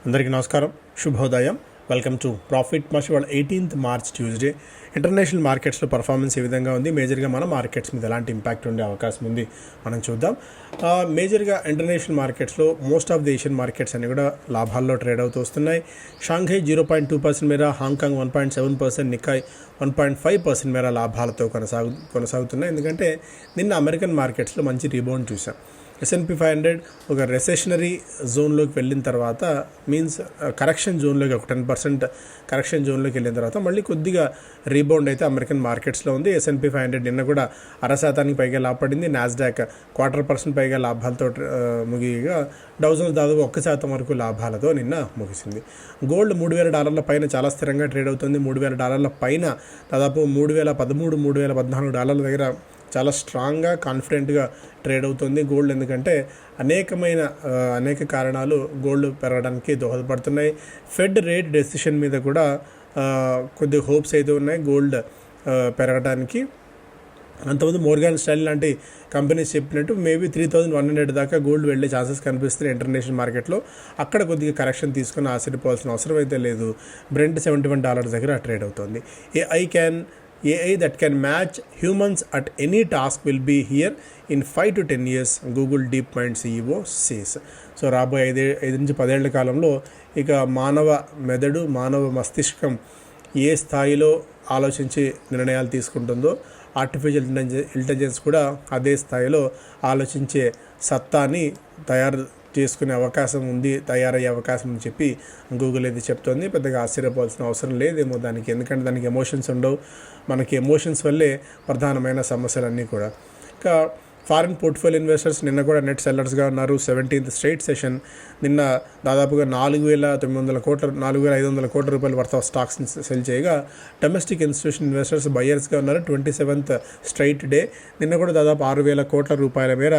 అందరికీ నమస్కారం, శుభోదయం. Welcome to profit much. ఇవాళ 18th మార్చ్ ట్యూస్డే. ఇంటర్నేషనల్ మార్కెట్స్లో పర్ఫార్మెన్స్ ఏ విధంగా ఉంది, మేజర్గా మన మార్కెట్స్ మీద ఎలాంటి ఇంపాక్ట్ ఉండే అవకాశం ఉంది మనం చూద్దాం. మేజర్గా ఇంటర్నేషనల్ మార్కెట్స్లో most of the Asian markets అన్ని కూడా లాభాల్లో ట్రేడ్ అవుతూ వస్తున్నాయి. షాంఘై 0.2% మేర, హాంకాంగ్ 1.7%, నికాయ్ 1.5% మేర లాభాలతో కొనసాగుతున్నాయి. ఎందుకంటే నిన్న అమెరికన్ మార్కెట్స్లో మంచి రీబౌండ్ చూసాం. S&P 500 ఒక రెసెషనరీ జోన్లోకి వెళ్ళిన తర్వాత, మీన్స్ కరెక్షన్ జోన్లోకి, ఒక 10% కరెక్షన్ జోన్లోకి వెళ్ళిన తర్వాత మళ్ళీ కొద్దిగా రీబౌండ్ అయితే అమెరికన్ మార్కెట్స్లో ఉంది. S&P 500 నిన్న కూడా 0.5% పైగా లాభపడింది. నాస్డాక్ 0.25% పైగా లాభాలతో ముగియగా, డౌ జోన్స్ దాదాపు 1% వరకు లాభాలతో నిన్న ముగిసింది. గోల్డ్ $3,000 పైన చాలా స్థిరంగా ట్రేడ్ అవుతుంది. $3,000 పైన దాదాపు $3,013, $3,014 దగ్గర చాలా స్ట్రాంగ్గా, కాన్ఫిడెంట్గా ట్రేడ్ అవుతుంది గోల్డ్. ఎందుకంటే అనేక కారణాలు గోల్డ్ పెరగడానికి దోహదపడుతున్నాయి. ఫెడ్ రేట్ డెసిషన్ మీద కూడా కొద్ది హోప్స్ అయితే ఉన్నాయి గోల్డ్ పెరగడానికి. అంతకుముందు మోర్గాన్ స్టైల్ లాంటి కంపెనీస్ చెప్పినట్టు మేబీ 3,100 దాకా గోల్డ్ వెళ్ళే ఛాన్సెస్ కనిపిస్తున్నాయి ఇంటర్నేషనల్ మార్కెట్లో. అక్కడ కొద్దిగా కరెక్షన్ తీసుకుని ఆశ్చర్యపోవాల్సిన అవసరం అయితే లేదు. బ్రెంట్ $71 దగ్గర ట్రేడ్ అవుతుంది. AI that can match humans at any task will be here in 5 to 10 years, Google DeepMind CEO says. So రాబోయే 5 నుంచి 10 ఏళ్ల కాలంలో ఇక మానవ మెదడు, మానవ మస్తిష్కం ఏ స్థాయిలో ఆలోచించి నిర్ణయాలు తీసుకుంటుందో, ఆర్టిఫిషియల్ ఇంటెలిజెన్స్ కూడా అదే స్థాయిలో ఆలోచించే సత్తాని చేసుకునే అవకాశం ఉంది, తయారయ్యే అవకాశం అని చెప్పి గూగుల్ అయితే చెప్తోంది. పెద్దగా ఆశ్చర్యపోవాల్సిన అవసరం లేదేమో దానికి, ఎందుకంటే దానికి ఎమోషన్స్ ఉండవు. మనకి ఎమోషన్స్ వల్లే ప్రధానమైన సమస్యలన్నీ కూడా. ఇంకా ఫారిన్ పోర్ట్ఫోలియో ఇన్వెస్టర్స్ నిన్న కూడా నెట్ సెల్లర్స్గా ఉన్నారు. 17th straight session. నిన్న దాదాపుగా 4,500 కోట్ల రూపాయల వర్త్ ఆఫ్ స్టాక్స్ సెల్ చేయగా, డొమెస్టిక్ ఇన్స్టిట్యూషన్ ఇన్వెస్టర్స్ బయ్యర్స్గా ఉన్నారు. 27th straight day. నిన్న కూడా దాదాపు 6,000 కోట్ల రూపాయల మేర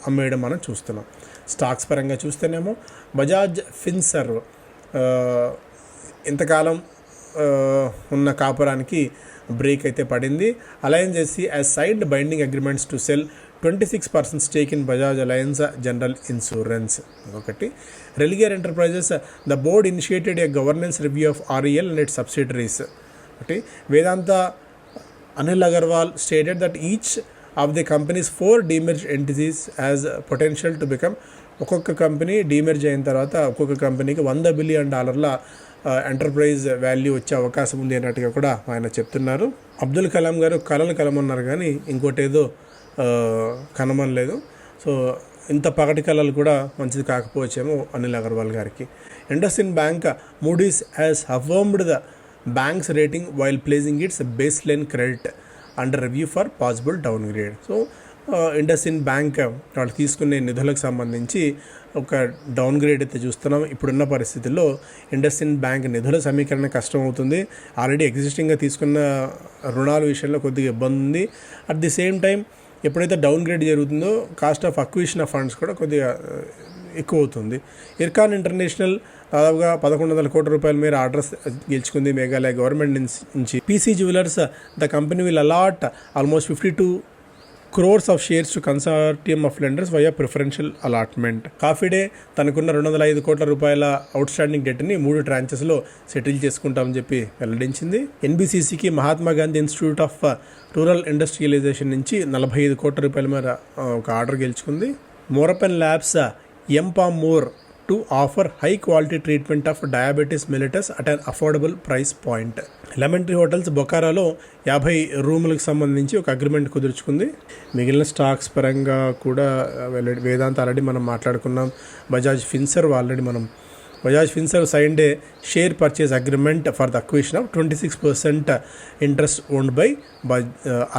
అమ్మేయడం మనం చూస్తున్నాం. స్టాక్స్ పరంగా చూస్తేనేమో బజాజ్ ఫిన్సర్వ్ ఇంతకాలం ఉన్న కాపురానికి బ్రేక్ అయితే పడింది. అలయన్స్ చేసి signed binding agreements to sell 26% stake in Bajaj Allianz general insurance. ఒకటి Religare enterprises, the board initiated a governance review of REL and its subsidiaries. ఒకటి Vedanta Anil Agarwal stated that each of the company's 4 demerged entities has potential to become, ఒక్కొక్క company demerge అయిన తర్వాత ఒక్కొక్క కంపెనీకి $100 billion enterprise value వచ్చే అవకాశం ఉంది అన్నట్టుగా కూడా ఆయన చెప్తున్నారు. అబ్దుల్ కలాం గారు కలలు కలమన్నారు కానీ ఇంకోటి ఏదో కనమనలేదు. సో ఇంత పగటి కళలు కూడా మంచిది కాకపోవచ్చేమో అనిల్ అగర్వాల్ గారికి. IndusInd bank, Moody's has affirmed the bank's rating while placing its baseline credit under review for possible downgrade. So IndusInd bank వాళ్ళు తీసుకునే నిధులకు సంబంధించి ఒక డౌన్ గ్రేడ్ అయితే చూస్తున్నాం. ఇప్పుడున్న పరిస్థితుల్లో ఇండస్ఇండ్ బ్యాంక్ నిధుల సమీకరణ కష్టం అవుతుంది. ఆల్రెడీ ఎగ్జిస్టింగ్గా తీసుకున్న రుణాల విషయంలో కొద్దిగా ఇబ్బంది ఉంది. అట్ ది సేమ్ టైం ఎప్పుడైతే డౌన్ గ్రేడ్ జరుగుతుందో cost of acquisition of funds కూడా కొద్దిగా ఎక్కువ అవుతుంది. ఇర్కాన్ ఇంటర్నేషనల్ దాదాపుగా 1,100 కోట్ల రూపాయల మేర ఆర్డర్స్ గెలుచుకుంది మేఘాలయ గవర్నమెంట్ నుంచి. PC jewellers, the company will allot almost 52 crores of shares to consortium of lenders via preferential allotment. Coffee day తనకున్న 205 కోట్ల రూపాయల అవుట్ స్టాండింగ్ డెట్ని 3 ట్రాంచెస్లో సెటిల్ చేసుకుంటామని చెప్పి వెల్లడించింది. NBCCకి Mahatma Gandhi institute of rural industrialisation నుంచి 45 కోట్ల రూపాయల మేర ఒక ఆర్డర్ గెలుచుకుంది. Morepen labs Empamore to offer high quality treatment of diabetes mellitus at an affordable price point. Lemon tree hotels బొకారాలో 50 రూములకు సంబంధించి ఒక అగ్రిమెంట్ కుదుర్చుకుంది. మిగిలిన స్టాక్స్ పరంగా కూడా వేదాంత ఆల్రెడీ మనం మాట్లాడుకున్నాం. Bajaj Finserv signed a share purchase agreement for the acquisition of 26% interest owned by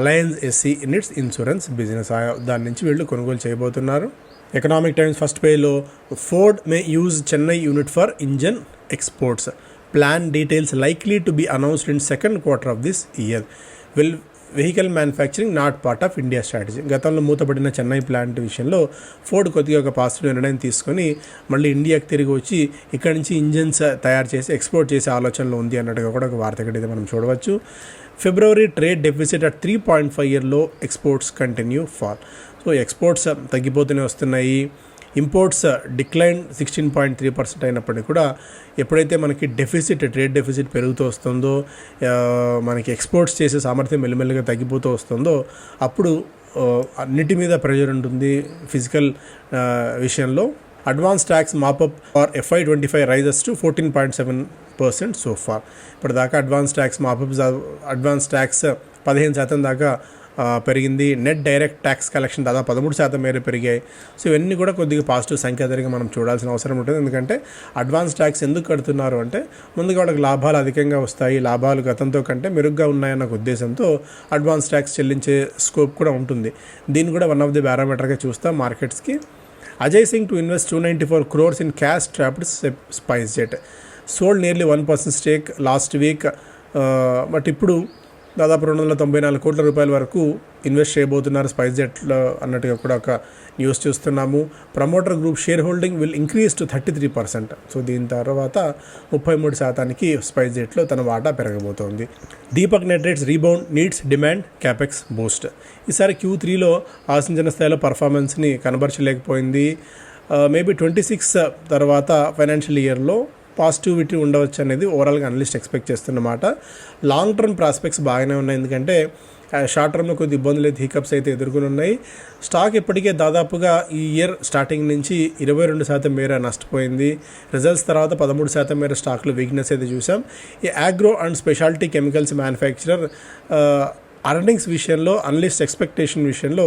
alliance SE in it's insurance business. దాని నుంచి వీళ్ళు కొనుగోలు చేయబోతున్నారు. ఎకనామిక్ టైమ్స్ ఫస్ట్ పేజ్లో Ford may use Chennai unit for engine exports. Plan details likely to be announced in second quarter of this year. Vehicle manufacturing not part of India strategy. గతంలో మూతపడిన Chennai plant విషయంలో Ford కొద్దిగా ఒక positive నిర్ణయం తీసుకొని మళ్ళీ ఇండియాకి తిరిగి వచ్చి ఇక్కడి నుంచి ఇంజన్స్ తయారు చేసి ఎక్స్పోర్ట్ చేసే ఆలోచనలో ఉంది అన్నట్టుగా కూడా ఒక వార్త అయితే మనం చూడవచ్చు. February trade deficit at 3.5 year low, exports continue fall. So exports తగ్గిపోతూనే వస్తున్నాయి. ఇంపోర్ట్స్ డిక్లైన్ 16.3% అయినప్పటికీ కూడా ఎప్పుడైతే మనకి ట్రేడ్ డెఫిసిట్ పెరుగుతూ వస్తుందో, మనకి ఎక్స్పోర్ట్స్ చేసే సామర్థ్యం మెల్లిమెల్లిగా తగ్గిపోతూ వస్తుందో అప్పుడు అన్నిటి మీద ప్రెషర్ ఉంటుంది ఫిజికల్ విషయంలో. Advance tax mop up for FY25 rises to 14.7% so far. ఇప్పటిదాకా అడ్వాన్స్ ట్యాక్స్ 15% దాకా పెరిగింది. నెట్ డైరెక్ట్ ట్యాక్స్ కలెక్షన్ దాదాపు 13% మేర పెరిగాయి. సో ఇవన్నీ కూడా కొద్దిగా పాజిటివ్ సంకేతాలుగా మనం చూడాల్సిన అవసరం ఉంటుంది. ఎందుకంటే అడ్వాన్స్ ట్యాక్స్ ఎందుకు కడుతున్నారు అంటే ముందుగా వాళ్ళకి లాభాలు అధికంగా వస్తాయి, లాభాలు గతంతో కంటే మెరుగ్గా ఉన్నాయన్న ఉద్దేశంతో అడ్వాన్స్ ట్యాక్స్ చెల్లించే స్కోప్ కూడా ఉంటుంది. దీన్ని కూడా వన్ ఆఫ్ ది పారామీటర్గా చూస్తాం మార్కెట్స్కి. Ajay Singh to invest 294 crores in cash trapped SpiceJet. Sold nearly 1% stake last week. But ఇప్పుడు దాదాపు 294 కోట్ల రూపాయల వరకు ఇన్వెస్ట్ చేయబోతున్నారు స్పైస్జెట్లో అన్నట్టుగా కూడా ఒక న్యూస్ చూస్తున్నాము. Promoter group shareholding will increase to 33%. So దీని తర్వాత 33%కి స్పైస్జెట్లో తన వాటా పెరగబోతోంది. Deepak nitrates rebound needs demand capex boost. ఈసారి Q3లో ఆశించిన స్థాయిలో పర్ఫార్మెన్స్ని కనబరచలేకపోయింది. మేబీ 26 తర్వాత ఫైనాన్షియల్ ఇయర్లో పాజిటివిటీ ఉండవచ్చు అనేది ఓవరాల్గా అనలిస్ట్ ఎక్స్పెక్ట్ చేస్తున్నమాట. లాంగ్ టర్మ్ ప్రాస్పెక్ట్స్ బాగానే ఉన్నాయి, ఎందుకంటే షార్ట్ టర్మ్లో కొద్ది ఇబ్బందులు అయితే హికప్స్ అయితే ఎదుర్కొని ఉన్నాయి. స్టాక్ ఇప్పటికే దాదాపుగా ఈ ఇయర్ స్టార్టింగ్ నుంచి 22% మేర నష్టపోయింది. రిజల్ట్స్ తర్వాత 13% మేర స్టాక్లో వీక్నెస్ అయితే చూసాం. ఈ agro and speciality chemicals manufacturer earnings విషయంలో అనలిస్ట్ ఎక్స్పెక్టేషన్ విషయంలో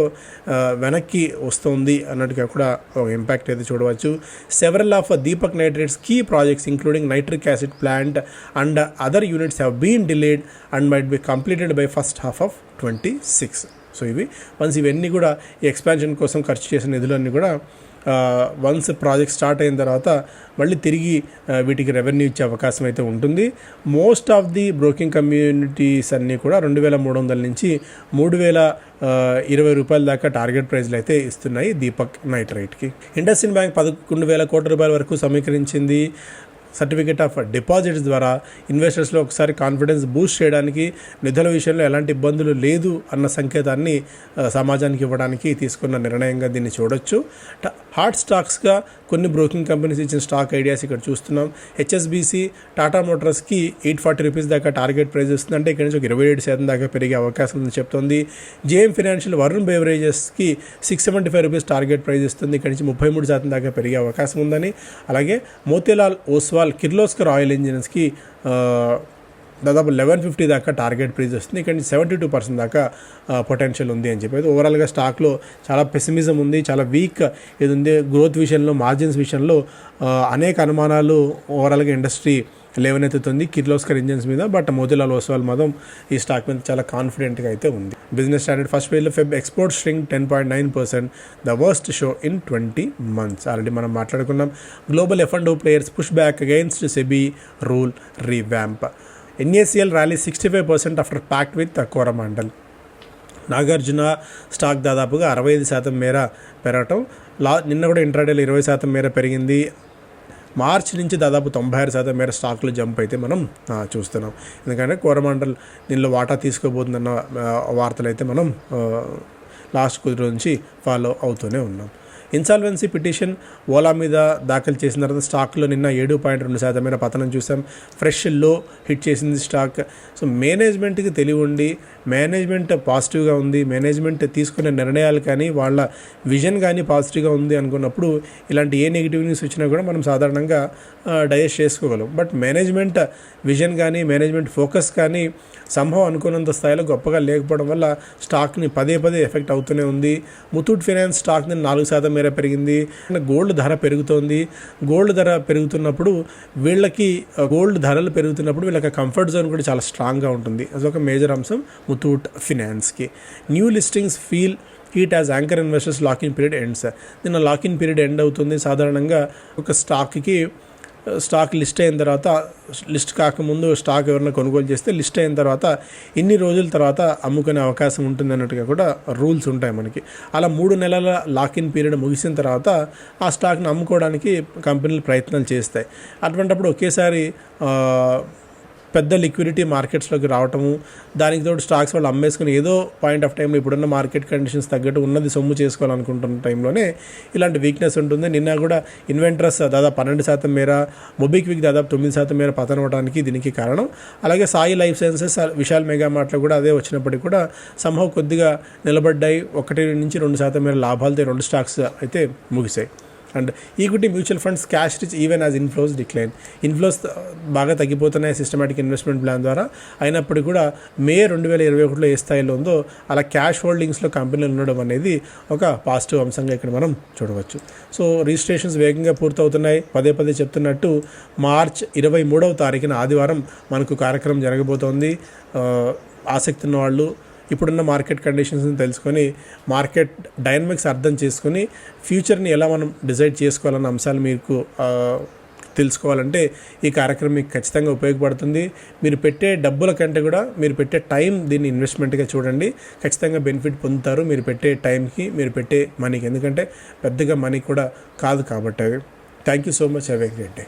వెనక్కి వస్తుంది అన్నట్టుగా కూడా ఒక ఇంపాక్ట్ అయితే చూడవచ్చు. Several of Deepak Nitrite's key projects including nitric acid plant and other units have been delayed and might be completed by first half of 26. So once ఇవన్నీ కూడా ఈ ఎక్స్పాన్షన్ కోసం ఖర్చు చేసిన నిధులన్నీ కూడా వన్స్ ప్రాజెక్ట్ స్టార్ట్ అయిన తర్వాత మళ్ళీ తిరిగి వీటికి రెవెన్యూ ఇచ్చే అవకాశం అయితే ఉంటుంది. Most of the broking communities అన్నీ కూడా 2,300 నుంచి 3,020 రూపాయల దాకా టార్గెట్ ప్రైజ్లు అయితే ఇస్తున్నాయి దీపక్ నైట్రైట్కి. ఇండస్ఇండ్ బ్యాంక్ 11,000 కోట్ల రూపాయల వరకు సమీకరించింది. సర్టిఫికేట్ ఆఫ్ డిపాజిట్స్ ద్వారా ఇన్వెస్టర్స్లో ఒకసారి కాన్ఫిడెన్స్ బూస్ట్ చేయడానికి, నిధుల విషయంలో ఎలాంటి ఇబ్బందులు లేదు అన్న సంకేతాన్ని సమాజానికి ఇవ్వడానికి తీసుకున్న నిర్ణయంగా దీన్ని చూడొచ్చు. హాట్ స్టాక్స్గా కొన్ని బ్రోకింగ్ కంపెనీస్ ఇచ్చిన స్టాక్ ఐడియాస్ ఇక్కడ చూస్తున్నాం. HSBC టాటా మోటార్స్కి 840 రూపీస్ దాకా టార్గెట్ ప్రైస్ వస్తుంది, అంటే ఇక్కడ నుంచి ఒక 27% దాకా పెరిగే అవకాశం ఉందని చెప్తోంది. JM ఫైనాన్షియల్ వరుణ్ బెవరేజెస్కి 675 రూపీస్ టార్గెట్ ప్రైస్ ఇస్తుంది, ఇక్కడ నుంచి 33% దాకా పెరిగే అవకాశం ఉందని. అలాగే మోతీలాల్ ఓస్వాల్ కిర్లోస్కర్ ఆయిల్ ఇంజిన్స్కి దాదాపు 1150 దాకా టార్గెట్ ప్రైస్ వస్తుంది, ఇక్కడ నుంచి 72% దాకా పొటెన్షియల్ ఉంది అని చెప్పేది. ఓవరాల్గా స్టాక్లో చాలా పెసిమిజం ఉంది, చాలా వీక్ ఇది ఉంది. గ్రోత్ విషయంలో, మార్జిన్స్ విషయంలో అనేక అనుమానాలు ఓవరాల్గా ఇండస్ట్రీ లేవనెత్తుతుంది కిర్లోస్కర్ ఇంజిన్స్ మీద. బట్ మోతీలాల్ ఓస్వాల్ మాత్రం ఈ స్టాక్ మీద చాలా కాన్ఫిడెంట్గా అయితే ఉంది. బిజినెస్ స్టాండర్డ్ ఫస్ట్ పేజ్లో Feb export string 10.9%, the worst show in 20 months. Already మనం మాట్లాడుకున్నాం. Global F&O players push back against SEBI rule revamp. NACL rally 65% after pact with Coromandel. Nagarjuna stock దాదాపుగా 65% మేర పెరగటం. నిన్న కూడా ఇంట్రాడేలో 20% మేర పెరిగింది. మార్చి నుంచి దాదాపు 96% మేర స్టాక్లు జంప్ అయితే మనం చూస్తున్నాం. ఎందుకంటే కోరమాండల్ దీనిలో వాటా తీసుకోబోతుందన్న వార్తలు అయితే మనం లాస్ట్ కొద్ది రోజు నుంచి ఫాలో అవుతూనే ఉన్నాం. ఇన్సాల్వెన్సీ పిటిషన్ ఓలా మీద దాఖలు చేసిన తర్వాత స్టాక్లో నిన్న 7.2% మేర పతనం చూసాం. ఫ్రెష్ లో హిట్ చేసింది స్టాక్. సో మేనేజ్మెంట్కి తెలివి ఉండి, మేనేజ్మెంట్ పాజిటివ్గా ఉంది, మేనేజ్మెంట్ తీసుకునే నిర్ణయాలు కానీ వాళ్ళ విజన్ కానీ పాజిటివ్గా ఉంది అనుకున్నప్పుడు ఇలాంటి ఏ నెగిటివ్ న్యూస్ వచ్చినా కూడా మనం సాధారణంగా డైజెస్ట్ చేసుకోగలం. బట్ మేనేజ్మెంట్ విజన్ కానీ, మేనేజ్మెంట్ ఫోకస్ కానీ సంభవం అనుకున్నంత స్థాయిలో గొప్పగా లేకపోవడం వల్ల స్టాక్ని పదే ఎఫెక్ట్ అవుతూనే ఉంది. ముతూట్ ఫైనాన్స్ స్టాక్ని 4% మేర పెరిగింది. గోల్డ్ ధర పెరుగుతోంది. గోల్డ్ ధర పెరుగుతున్నప్పుడు గోల్డ్ ధరలు పెరుగుతున్నప్పుడు వీళ్ళకి కంఫర్ట్ జోన్ కూడా చాలా స్ట్రాంగ్గా ఉంటుంది. అదొక మేజర్ అంశం ముతూట్ ఫైనాన్స్కి. New listings feel heat as anchor investors lock in period ends. నిన్న లాకిన్ పీరియడ్ ఎండ్ అవుతుంది. సాధారణంగా ఒక స్టాక్ లిస్ట్ అయిన తర్వాత, లిస్ట్ కాకముందు స్టాక్ ఎవరైనా కొనుగోలు చేస్తే లిస్ట్ అయిన తర్వాత ఇన్ని రోజుల తర్వాత అమ్ముకునే అవకాశం ఉంటుంది అన్నట్టుగా కూడా రూల్స్ ఉంటాయి మనకి. అలా 3 నెలల లాకిన్ పీరియడ్ ముగిసిన తర్వాత ఆ స్టాక్ని అమ్ముకోవడానికి కంపెనీలు ప్రయత్నాలు చేస్తాయి. అటువంటిప్పుడు ఒకేసారి పెద్ద లిక్విడిటీ మార్కెట్స్లోకి రావటము, దానికి తోడు స్టాక్స్ వాళ్ళు అమ్మేసుకుని ఏదో పాయింట్ ఆఫ్ టైంలో ఇప్పుడున్న మార్కెట్ కండిషన్స్ తగ్గట్టు ఉన్నది సొమ్ము చేసుకోవాలనుకుంటున్న టైంలోనే ఇలాంటి వీక్నెస్ ఉంటుంది. నిన్న కూడా ఇన్వెంట్రస్ దాదాపు 12% మేర, మొబిక్విక్ దాదాపు 9% మేర పతనం అవడానికి దీనికి కారణం. అలాగే Sai life sciences, Vishal mega మార్ట్లో కూడా అదే వచ్చినప్పటికీ కూడా సంభవం కొద్దిగా నిలబడ్డాయి. 1-2% మేర లాభాలతో 2 స్టాక్స్ అయితే ముగిశాయి. And equity mutual funds cash rich even as inflows decline. Inflows బాగా తగ్గిపోతున్నాయి సిస్టమాటిక్ ఇన్వెస్ట్మెంట్ ప్లాన్ ద్వారా. అయినప్పటికీ కూడా మే 2021లో ఏ స్థాయిలో ఉందో అలా క్యాష్ హోల్డింగ్స్లో కంపెనీలు ఉండడం అనేది ఒక పాజిటివ్ అంశంగా ఇక్కడ మనం చూడవచ్చు. సో రిజిస్ట్రేషన్స్ వేగంగా పూర్తవుతున్నాయి. పదే చెప్తున్నట్టు మార్చ్ 23వ తారీఖున ఆదివారం మనకు కార్యక్రమం జరగబోతోంది. ఆసక్తి ఉన్న వాళ్ళు ఇప్పుడున్న మార్కెట్ కండిషన్స్ని తెలుసుకొని, మార్కెట్ డైనమిక్స్ అర్థం చేసుకొని, ఫ్యూచర్ని ఎలా మనం డిసైడ్ చేసుకోవాలన్న అంశాలు మీకు తెలుసుకోవాలంటే ఈ కార్యక్రమం మీకు ఖచ్చితంగా ఉపయోగపడుతుంది. మీరు పెట్టే డబ్బుల కంటే కూడా మీరు పెట్టే టైం దీన్ని ఇన్వెస్ట్మెంట్గా చూడండి. ఖచ్చితంగా బెనిఫిట్ పొందుతారు మీరు పెట్టే టైంకి, మీరు పెట్టే మనీకి. ఎందుకంటే పెద్దగా మనీ కూడా కాదు కాబట్టి. Thank you so much. Have a great day.